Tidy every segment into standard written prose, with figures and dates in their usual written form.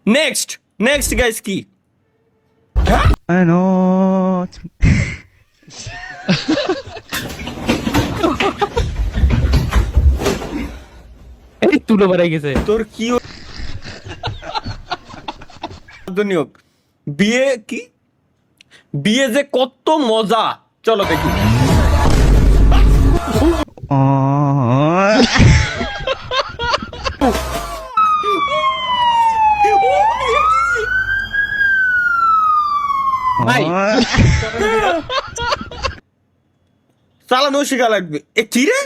Next guys কি? I know. এই তুলো বাড়াই গেছে। তোর কি দুনিয়ক বিয়ে কি? বিয়ে যে কত মজা, চলো দেখি। Oh. ভাই চালানো শেখা লাগবে। এ কি রে,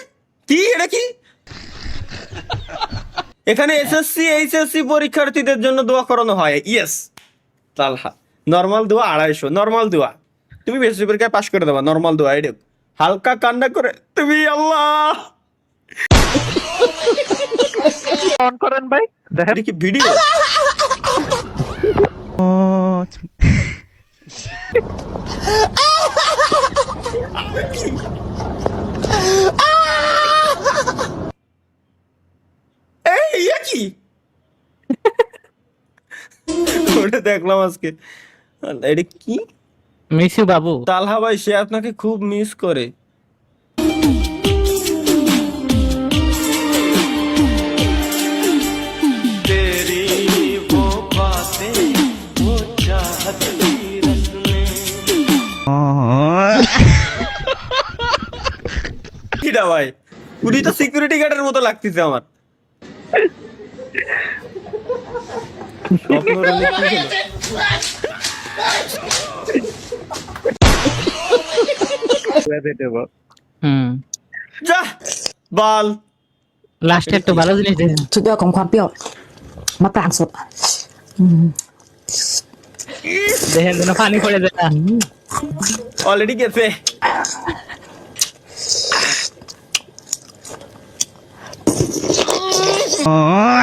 কি এটা কি? এখানে এসএসসি এইচএসসি পরীক্ষার্থীদের জন্য দোয়া করানো হয়। ইয়েস তালহা, নর্মাল দোয়া 250, নর্মাল দোয়া। তুমি বেশি পরীক্ষায় পাশ করে দেবা, নর্মাল দোয়া। এটা হালকা কান্না করে তুমি আল্লাহ অন করেন ভাই, দেখেন এটা কি ভিডিও? Oh. এই ইয়ে কি? ওটা দেখলাম আজকে। এটা কি? মিস ইউ বাবু। তালহা ভাই সে আপনাকে খুব মিস করে। Oh. কিটা ভাই, উনি তো সিকিউরিটি গার্ডের মতো লাগতেছে আমার। স্বপ্ন রোলে কি হলো? হুম, যা বাল। লাস্টে একটু ভালো জিনিস দেখেন। สุดยอดของความเปรี้ยวมะปรางสด দেখেন যেন পানি পড়ে যায় না। অলরেডি গেছে। Oh.